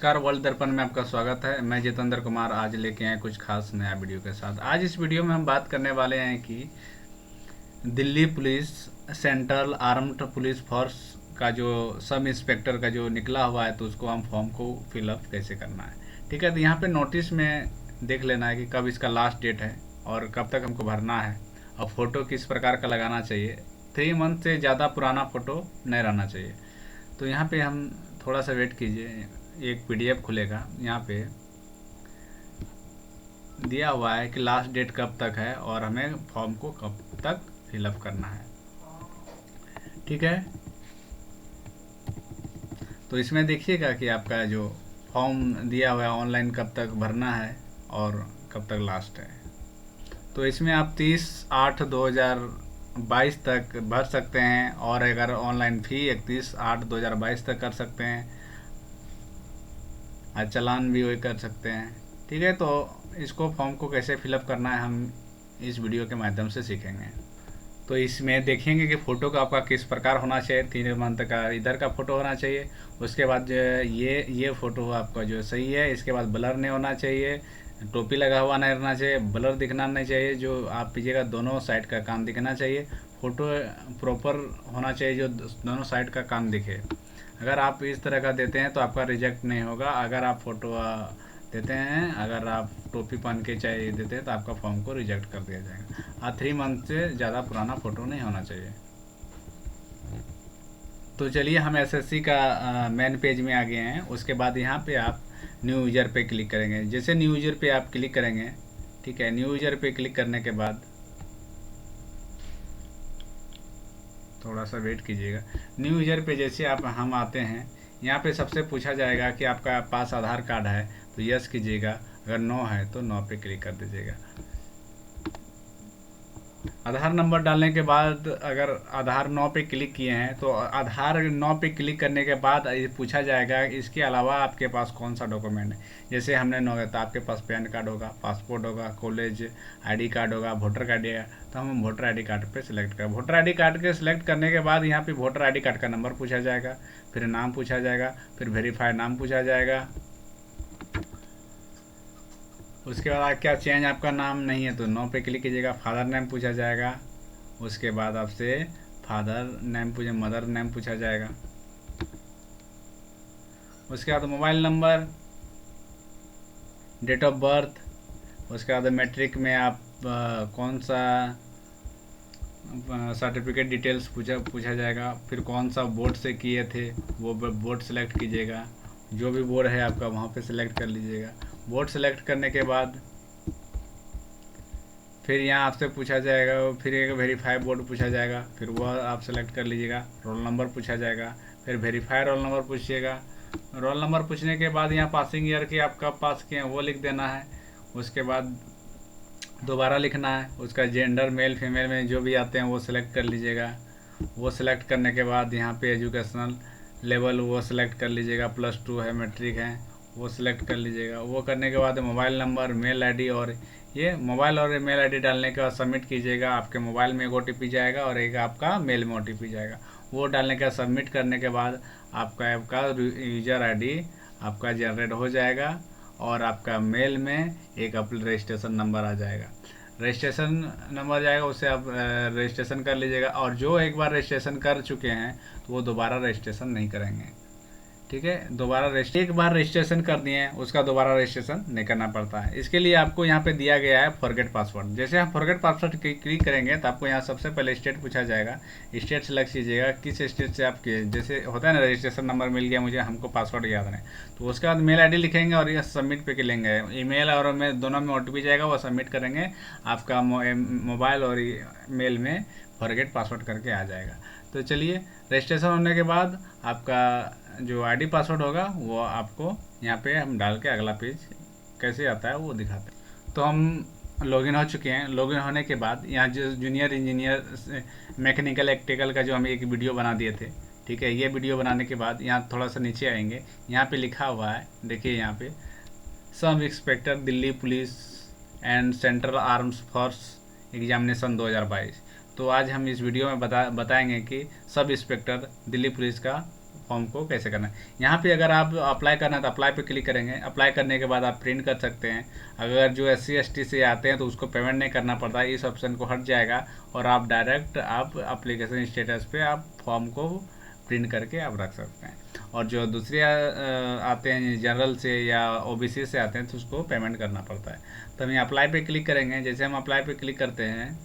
नमस्कार, वर्ल्ड दर्पण में आपका स्वागत है। मैं जितेंद्र कुमार आज लेके आए कुछ खास नया वीडियो के साथ। आज इस वीडियो में हम बात करने वाले हैं कि Delhi police central armed police force का जो सब इंस्पेक्टर का जो निकला हुआ है, तो उसको हम फॉर्म को फिलअप कैसे करना है। ठीक है, तो यहाँ पे नोटिस में देख लेना है कि कब इसका लास्ट डेट है और कब तक हमको भरना है, और फ़ोटो किस प्रकार का लगाना चाहिए। 3 मंथ से ज़्यादा पुराना फ़ोटो नहीं रहना चाहिए। तो यहाँ पे हम थोड़ा सा वेट कीजिए, एक पीडीएफ खुलेगा। यहाँ पे दिया हुआ है कि लास्ट डेट कब तक है और हमें फॉर्म को कब तक फिलअप करना है। ठीक है, तो इसमें देखिएगा कि आपका जो फॉर्म दिया हुआ है ऑनलाइन कब तक भरना है और कब तक लास्ट है। तो इसमें आप 30/8/2022 तक भर सकते हैं, और अगर ऑनलाइन फ़ी 31/8/2022 तक कर सकते हैं, और चालान भी वही कर सकते हैं। ठीक है, तो इसको फॉर्म को कैसे फिलअप करना है हम इस वीडियो के माध्यम से सीखेंगे। तो इसमें देखेंगे कि फ़ोटो का आपका किस प्रकार होना चाहिए। 3 मंथ का इधर का फ़ोटो होना चाहिए, उसके बाद जो ये फ़ोटो आपका जो सही है। इसके बाद ब्लर नहीं होना चाहिए, टोपी लगा हुआ नहीं रहना चाहिए, ब्लर दिखना नहीं चाहिए। जो आप पीजिएगा दोनों साइड का कान दिखना चाहिए। फ़ोटो प्रॉपर होना चाहिए, जो दोनों साइड का कान दिखे। अगर आप इस तरह का देते हैं तो आपका रिजेक्ट नहीं होगा। अगर आप फ़ोटो देते हैं, अगर आप टोपी पहन के चाहिए देते हैं, तो आपका फॉर्म को रिजेक्ट कर दिया जाएगा। 3 मंथ से ज़्यादा पुराना फ़ोटो नहीं होना चाहिए। तो चलिए, हम एसएससी का मेन पेज में आ गए हैं। उसके बाद यहाँ पे आप न्यू यूज़र पे क्लिक करेंगे। जैसे न्यू यूज़र पे आप क्लिक करेंगे, ठीक है, न्यू यूज़र पे क्लिक करने के बाद थोड़ा सा वेट कीजिएगा। न्यू यूज़र पे जैसे हम आते हैं, यहाँ पे सबसे पूछा जाएगा कि आपका पास आधार कार्ड है, तो यस कीजिएगा। अगर नो है तो नो पे क्लिक कर दीजिएगा। आधार नंबर डालने के बाद अगर आधार 9 पे क्लिक किए हैं, तो आधार 9 पे क्लिक करने के बाद ये पूछा जाएगा इसके अलावा आपके पास कौन सा डॉक्यूमेंट है। जैसे हमने 9 है तो आपके पास पैन कार्ड होगा, पासपोर्ट होगा, कॉलेज आईडी कार्ड होगा, वोटर कार्ड है। तो हम वोटर आईडी कार्ड पे सिलेक्ट करें। वोटर आईडी कार्ड के सिलेक्ट करने के बाद यहाँ पे वोटर आईडी कार्ड का नंबर पूछा जाएगा, फिर नाम पूछा जाएगा, फिर वेरीफाइड नाम पूछा जाएगा। उसके बाद क्या चेंज आपका नाम नहीं है तो नो पे क्लिक कीजिएगा। फादर नेम पूछा जाएगा, उसके बाद आपसे फादर नेम पूछे, मदर नेम पूछा जाएगा। उसके बाद mobile number, date of birth, उसके बाद मैट्रिक में आप कौन सा सर्टिफिकेट डिटेल्स पूछा जाएगा। फिर कौन सा बोर्ड से किए थे वो बोर्ड सेलेक्ट कीजिएगा। जो भी बोर्ड है आपका वहाँ पे सेलेक्ट कर लीजिएगा। बोर्ड सेलेक्ट करने के बाद फिर यहाँ आपसे पूछा जाएगा, फिर एक वेरीफाई बोर्ड पूछा जाएगा, फिर वह आप सेलेक्ट कर लीजिएगा। रोल नंबर पूछा जाएगा, फिर वेरीफाई रोल नंबर पूछिएगा। रोल नंबर पूछने के बाद यहाँ पासिंग ईयर की आप कब पास किए हैं वो लिख देना है। उसके बाद दोबारा लिखना है। उसका जेंडर मेल फीमेल में जो भी आते हैं वो सिलेक्ट कर लीजिएगा। वो सिलेक्ट करने के बाद यहाँ पे एजुकेशनल लेवल वो सिलेक्ट कर लीजिएगा, +2 है, मैट्रिक है, वो सिलेक्ट कर लीजिएगा। वो करने के बाद मोबाइल नंबर, मेल आईडी, और ये मोबाइल और मेल आईडी डालने के बाद सबमिट कीजिएगा। आपके मोबाइल में एक ओटीपी जाएगा और एक आपका मेल में ओटीपी जाएगा। वो डालने के बाद सबमिट करने के बाद आपका ऐप का यूज़र आईडी आपका जनरेट हो जाएगा, और आपका मेल में एक अपना रजिस्ट्रेशन नंबर आ जाएगा। रजिस्ट्रेशन नंबर जाएगा, उससे आप रजिस्ट्रेशन कर लीजिएगा। और जो एक बार रजिस्ट्रेशन कर चुके हैं तो वो दोबारा रजिस्ट्रेशन नहीं करेंगे। ठीक है, एक बार रजिस्ट्रेशन कर दिए हैं, उसका दोबारा रजिस्ट्रेशन नहीं करना पड़ता है। इसके लिए आपको यहाँ पे दिया गया है फॉरगेट पासवर्ड। जैसे हम फॉरगेट पासवर्ड क्लिक करेंगे तो आपको यहाँ सबसे पहले स्टेट पूछा जाएगा। स्टेट सेलेक्ट कीजिएगा, किस स्टेट से आपके, जैसे होता है ना रजिस्ट्रेशन नंबर मिल गया मुझे, हमको पासवर्ड याद नहीं, तो उसके बाद मेल आईडी लिखेंगे और ये सबमिट पे लेंगे। ईमेल और मेल दोनों में ओटीपी जाएगा, वो सबमिट करेंगे। आपका मोबाइल और मेल में फॉरगेट पासवर्ड करके आ जाएगा। तो चलिए, रजिस्ट्रेशन होने के बाद आपका जो आईडी पासवर्ड होगा वो आपको यहाँ पे हम डाल के अगला पेज कैसे आता है वो दिखाते हैं। तो हम लॉगिन हो चुके हैं। लॉगिन होने के बाद यहाँ जो जूनियर इंजीनियर मैकेनिकल इलेक्ट्रिकल का जो हम एक वीडियो बना दिए थे, ठीक है, ये वीडियो बनाने के बाद यहाँ थोड़ा सा नीचे आएंगे। यहाँ पे लिखा हुआ है, देखिए यहाँ पे sub inspector Delhi police and central arms force examination 2022। तो आज हम इस वीडियो में बताएंगे कि सब इंस्पेक्टर दिल्ली पुलिस का फॉर्म को कैसे करना है। यहाँ पे अगर आप अप्लाई करना है तो अप्लाई पे क्लिक करेंगे। अप्लाई करने के बाद आप प्रिंट कर सकते हैं। अगर जो SC ST से आते हैं तो उसको पेमेंट नहीं करना पड़ता है, इस ऑप्शन को हट जाएगा और आप डायरेक्ट आप अप्लीकेशन स्टेटस पे आप फॉर्म को प्रिंट करके आप रख सकते हैं। और जो दूसरे आते हैं जनरल से या OBC से आते हैं तो उसको पेमेंट करना पड़ता है। तो हम अप्लाई पे क्लिक करेंगे। जैसे हम अप्लाई पे क्लिक करते हैं,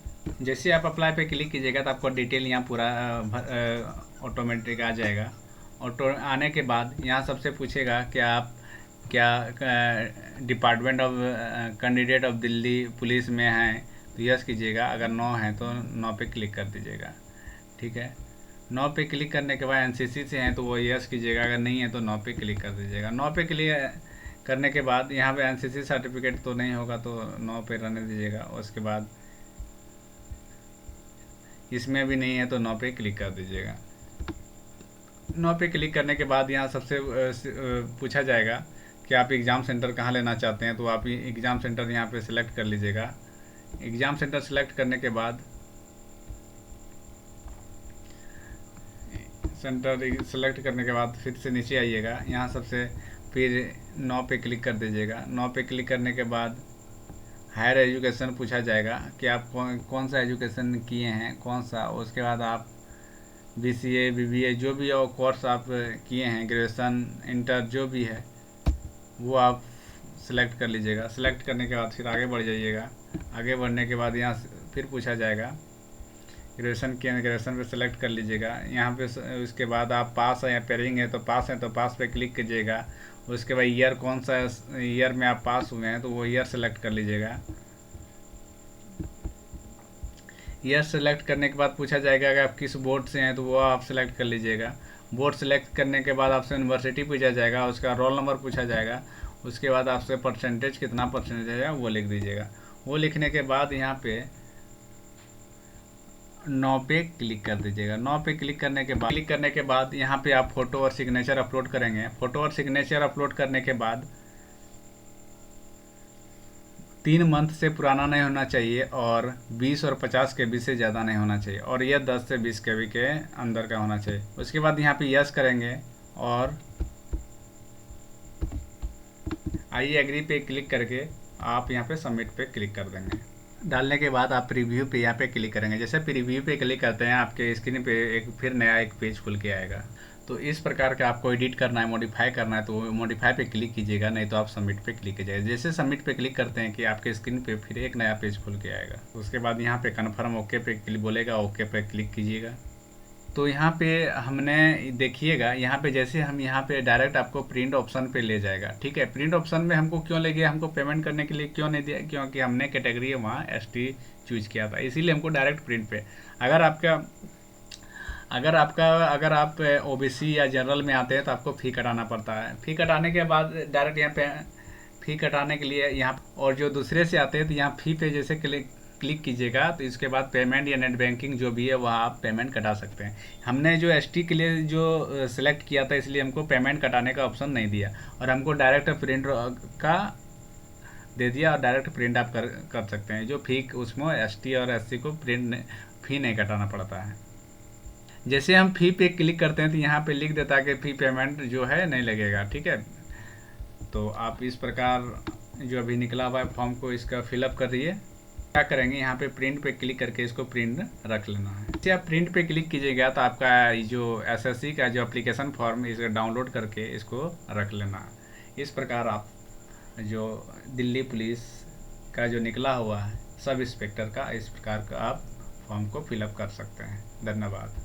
जैसे आप अप्लाई पे क्लिक कीजिएगा तो आपको डिटेल यहाँ पूरा ऑटोमेटिक आ जाएगा। ऑटो आने के बाद यहाँ सबसे पूछेगा कि आप क्या department of candidate of Delhi police में हैं, तो यस कीजिएगा। अगर नो है तो नो पे क्लिक कर दीजिएगा। ठीक है, नो पे क्लिक करने के बाद NCC से हैं तो वो यस कीजिएगा। अगर नहीं है तो नो पे क्लिक कर दीजिएगा। नो पे क्लिक करने के बाद यहाँ पे NCC सर्टिफिकेट तो नहीं होगा तो नो पे रहने दीजिएगा। उसके बाद इसमें भी नहीं है तो नो पे क्लिक कर दीजिएगा। नो पे क्लिक करने के बाद यहाँ सबसे पूछा जाएगा कि आप एग्ज़ाम सेंटर कहाँ लेना चाहते हैं, तो आप एग्ज़ाम सेंटर यहाँ पे सिलेक्ट कर लीजिएगा। एग्ज़ाम सेंटर सेलेक्ट करने के बाद फिर से नीचे आइएगा। यहाँ सबसे फिर नो पे क्लिक कर दीजिएगा। नो पे क्लिक करने के बाद हायर एजुकेशन पूछा जाएगा कि आप कौन सा एजुकेशन किए हैं, कौन सा। उसके बाद आप BCA BBA जो भी हो कोर्स आप किए हैं, ग्रेजुएशन इंटर जो भी है वो आप सेलेक्ट कर लीजिएगा। सेलेक्ट करने के बाद फिर आगे बढ़ जाइएगा। आगे बढ़ने के बाद यहाँ फिर पूछा जाएगा ग्रेजुएशन किए हैं, ग्रेजुएशन पे सेलेक्ट कर लीजिएगा। यहाँ पे उसके बाद आप पास है या पेयरिंग है तो पास पे क्लिक कीजिएगा। उसके बाद ईयर कौन सा ईयर में आप पास हुए हैं तो वो ईयर सेलेक्ट कर लीजिएगा। ईयर सेलेक्ट करने के बाद पूछा जाएगा कि आप किस बोर्ड से हैं तो वो आप सेलेक्ट कर लीजिएगा। बोर्ड सेलेक्ट करने के बाद आपसे यूनिवर्सिटी पूछा जाएगा, उसका रोल नंबर पूछा जाएगा। उसके बाद आपसे परसेंटेज कितना परसेंटेज है वो लिख दीजिएगा। वो लिखने के बाद यहाँ पे नो पे क्लिक कर दीजिएगा। नो पे क्लिक करने के बाद यहाँ पे आप फ़ोटो और सिग्नेचर अपलोड करेंगे। फ़ोटो और सिग्नेचर अपलोड करने के बाद 3 मंथ से पुराना नहीं होना चाहिए और 20 और 50 KB से ज़्यादा नहीं होना चाहिए और यह 10 से 20 KB के अंदर का होना चाहिए। उसके बाद यहाँ पे यस करेंगे और आई एग्री पे क्लिक करके आप यहाँ पे सबमिट पे क्लिक कर देंगे। डालने के बाद आप प्रीव्यू पे यहाँ पे क्लिक करेंगे। जैसे प्रीव्यू पे क्लिक करते हैं आपके स्क्रीन पे फिर नया एक पेज खुल के आएगा। तो इस प्रकार का आपको एडिट करना है, मॉडिफाई करना है तो मॉडिफाई पे क्लिक कीजिएगा, नहीं तो आप सबमिट पे क्लिक कीजिएगा। जैसे सबमिट पे क्लिक करते हैं कि आपके स्क्रीन पे फिर एक नया पेज खुल के आएगा। उसके बाद यहाँ पे कन्फर्म ओके पे क्लिक बोलेगा, ओके पे क्लिक कीजिएगा। तो यहाँ पे हमने देखिएगा, यहाँ पे जैसे हम यहाँ पे डायरेक्ट आपको प्रिंट ऑप्शन पे ले जाएगा। ठीक है, प्रिंट ऑप्शन में हमको क्यों ले गया, हमको पेमेंट करने के लिए क्यों नहीं दिया, क्योंकि हमने कैटेगरी वहाँ ST चूज किया था, इसीलिए हमको डायरेक्ट प्रिंट पे। अगर आप OBC या जनरल में आते हैं तो आपको फ़ी कटाना पड़ता है। फ़ी कटाने के बाद डायरेक्ट यहाँ पे फ़ी कटाने के लिए यहाँ, और जो दूसरे से आते हैं तो यहाँ फ़ी पे जैसे क्लिक कीजिएगा तो इसके बाद पेमेंट या नेट बैंकिंग जो भी है वहाँ आप पेमेंट कटा सकते हैं। हमने जो ST के लिए जो सिलेक्ट किया था इसलिए हमको पेमेंट कटाने का ऑप्शन नहीं दिया और हमको डायरेक्ट प्रिंट का दे दिया और डायरेक्ट प्रिंट आप कर सकते हैं। जो फ़ी उसमें ST और SC को फ़ी नहीं कटाना पड़ता है। जैसे हम फ़ी पे क्लिक करते हैं तो यहाँ पे लिख देता है कि फ़ी पेमेंट जो है नहीं लगेगा। ठीक है, तो आप इस प्रकार जो अभी निकला हुआ है फॉर्म को इसका फिलअप कर दिए। क्या करेंगे, यहाँ पे प्रिंट पे क्लिक करके इसको प्रिंट रख लेना है। जैसे आप प्रिंट पे क्लिक कीजिएगा तो आपका जो SSC का जो एप्लीकेशन फॉर्म इसको डाउनलोड करके इसको रख लेना है। इस प्रकार आप जो दिल्ली पुलिस का जो निकला हुआ है सब इंस्पेक्टर का, इस प्रकार का आप फॉर्म को फिलअप कर सकते हैं। धन्यवाद।